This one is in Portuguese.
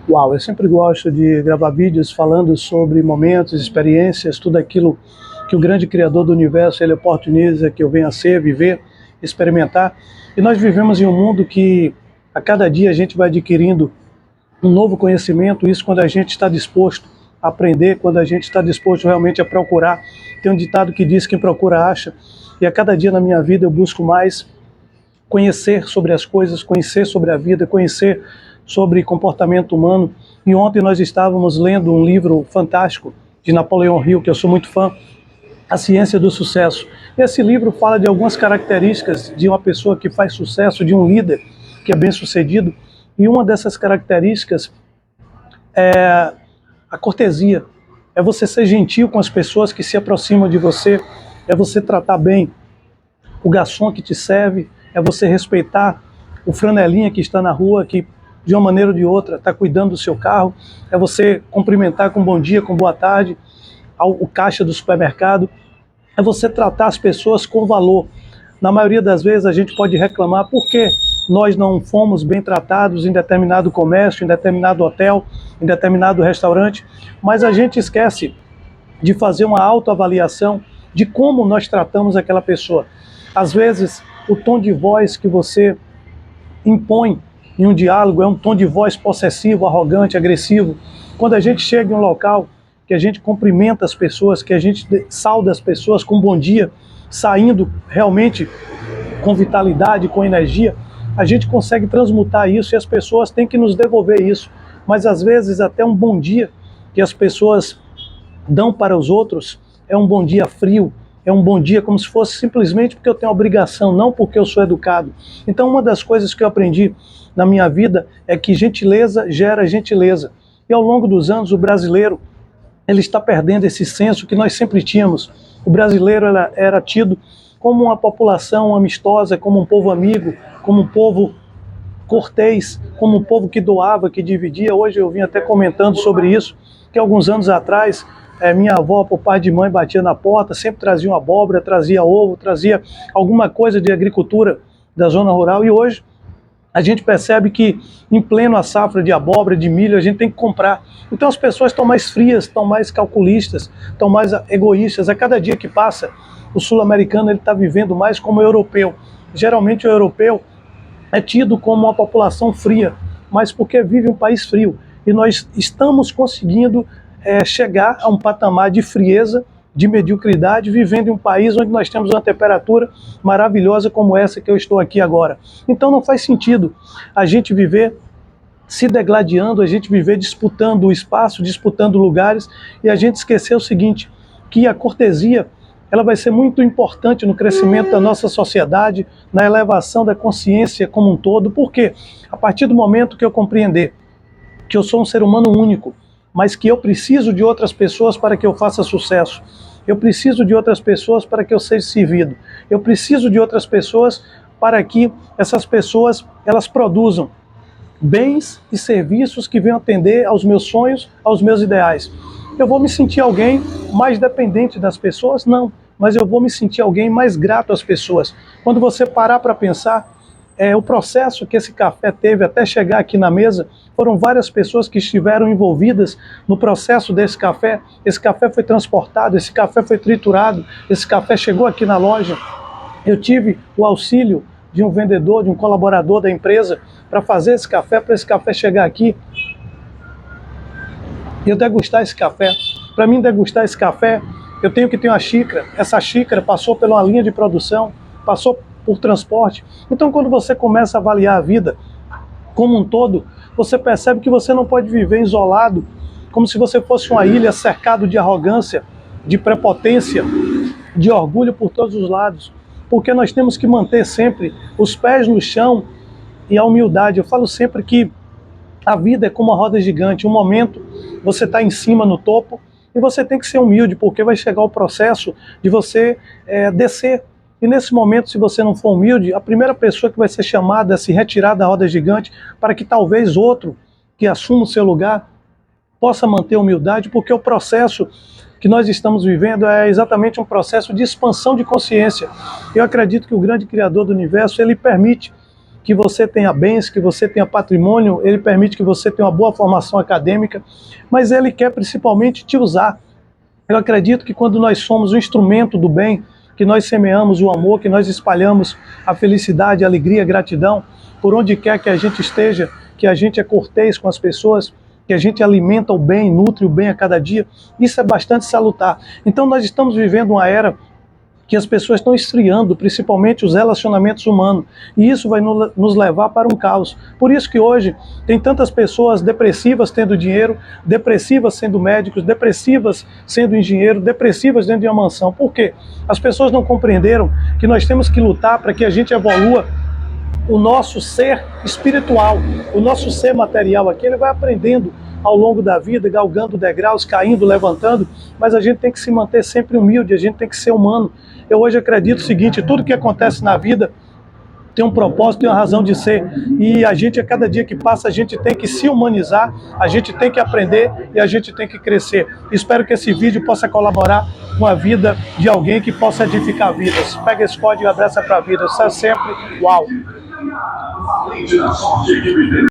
Uau, eu sempre gosto de gravar vídeos falando sobre momentos, experiências, tudo aquilo que o grande Criador do Universo ele oportuniza que eu venha a ser, viver, experimentar. E nós vivemos em um mundo que a cada dia a gente vai adquirindo um novo conhecimento, isso quando a gente está disposto a aprender, quando a gente está disposto realmente a procurar. Tem um ditado que diz: quem procura acha. E a cada dia na minha vida eu busco mais conhecer sobre as coisas, conhecer sobre a vida, conhecer sobre comportamento humano. E ontem nós estávamos lendo um livro fantástico de Napoleão Hill, que eu sou muito fã, A Ciência do Sucesso. Esse livro fala de algumas características de uma pessoa que faz sucesso, de um líder que é bem-sucedido, e uma dessas características é a cortesia, é você ser gentil com as pessoas que se aproximam de você, é você tratar bem o garçom que te serve, é você respeitar o franelinha que está na rua, que de uma maneira ou de outra está cuidando do seu carro, é você cumprimentar com bom dia, com boa tarde, o caixa do supermercado, é você tratar as pessoas com valor. Na maioria das vezes a gente pode reclamar porque nós não fomos bem tratados em determinado comércio, em determinado hotel, em determinado restaurante, mas a gente esquece de fazer uma autoavaliação de como nós tratamos aquela pessoa. Às vezes, o tom de voz que você impõe em um diálogo é um tom de voz possessivo, arrogante, agressivo. Quando a gente chega em um local, que a gente cumprimenta as pessoas, que a gente sauda as pessoas com bom dia, saindo realmente com vitalidade, com energia, a gente consegue transmutar isso e as pessoas têm que nos devolver isso. Mas às vezes até um bom dia que as pessoas dão para os outros é um bom dia frio, é um bom dia como se fosse simplesmente porque eu tenho obrigação, não porque eu sou educado. Então uma das coisas que eu aprendi na minha vida é que gentileza gera gentileza. E ao longo dos anos o brasileiro ele está perdendo esse senso que nós sempre tínhamos. O brasileiro era tido como uma população amistosa, como um povo amigo, como um povo cortês, como um povo que doava, que dividia. Hoje eu vim até comentando sobre isso, que alguns anos atrás minha avó, por pai de mãe, batia na porta, sempre trazia uma abóbora, trazia ovo, trazia alguma coisa de agricultura da zona rural, e hoje a gente percebe que em pleno a safra de abóbora, de milho, a gente tem que comprar. Então as pessoas estão mais frias, estão mais calculistas, estão mais egoístas. A cada dia que passa, o sul-americano está vivendo mais como europeu. Geralmente o europeu é tido como uma população fria, mas porque vive um país frio. E nós estamos conseguindo chegar a um patamar de frieza, de mediocridade, vivendo em um país onde nós temos uma temperatura maravilhosa como essa que eu estou aqui agora. Então não faz sentido a gente viver se degladiando, a gente viver disputando o espaço, disputando lugares, e a gente esquecer o seguinte, que a cortesia ela vai ser muito importante no crescimento da nossa sociedade, na elevação da consciência como um todo, porque a partir do momento que eu compreender que eu sou um ser humano único, mas que eu preciso de outras pessoas para que eu faça sucesso. Eu preciso de outras pessoas para que eu seja servido. Eu preciso de outras pessoas para que essas pessoas elas produzam bens e serviços que venham atender aos meus sonhos, aos meus ideais. Eu vou me sentir alguém mais dependente das pessoas? Não, mas eu vou me sentir alguém mais grato às pessoas. Quando você parar para pensar, o processo que esse café teve até chegar aqui na mesa, foram várias pessoas que estiveram envolvidas no processo desse café. Esse café foi transportado, esse café foi triturado, esse café chegou aqui na loja. Eu tive o auxílio de um vendedor, de um colaborador da empresa, para fazer esse café, para esse café chegar aqui. E eu degustar esse café. Para mim degustar esse café, eu tenho que ter uma xícara. Essa xícara passou por uma linha de produção, passou por transporte. Então quando você começa a avaliar a vida como um todo, você percebe que você não pode viver isolado, como se você fosse uma ilha cercado de arrogância, de prepotência, de orgulho por todos os lados, porque nós temos que manter sempre os pés no chão e a humildade. Eu falo sempre que a vida é como uma roda gigante. Um momento você está em cima, no topo, e você tem que ser humilde, porque vai chegar o processo de você descer. E nesse momento, se você não for humilde, a primeira pessoa que vai ser chamada a se retirar da roda gigante, para que talvez outro que assuma o seu lugar possa manter a humildade, porque o processo que nós estamos vivendo é exatamente um processo de expansão de consciência. Eu acredito que o grande Criador do Universo, ele permite que você tenha bens, que você tenha patrimônio, ele permite que você tenha uma boa formação acadêmica, mas ele quer principalmente te usar. Eu acredito que quando nós somos um instrumento do bem, que nós semeamos o amor, que nós espalhamos a felicidade, a alegria, a gratidão, por onde quer que a gente esteja, que a gente é cortês com as pessoas, que a gente alimenta o bem, nutre o bem a cada dia, isso é bastante salutar. Então nós estamos vivendo uma era que as pessoas estão esfriando, principalmente os relacionamentos humanos, e isso vai nos levar para um caos. Por isso que hoje tem tantas pessoas depressivas tendo dinheiro, depressivas sendo médicos, depressivas sendo engenheiro, depressivas dentro de uma mansão. Por quê? As pessoas não compreenderam que nós temos que lutar para que a gente evolua o nosso ser espiritual, o nosso ser material aqui, ele vai aprendendo ao longo da vida, galgando degraus, caindo, levantando, mas a gente tem que se manter sempre humilde, a gente tem que ser humano. Eu hoje acredito o seguinte, tudo que acontece na vida tem um propósito, tem uma razão de ser, e a gente, a cada dia que passa, a gente tem que se humanizar, a gente tem que aprender e a gente tem que crescer. Espero que esse vídeo possa colaborar com a vida de alguém, que possa edificar vidas. Pega esse código e abraça para a vida. Isso é sempre uau!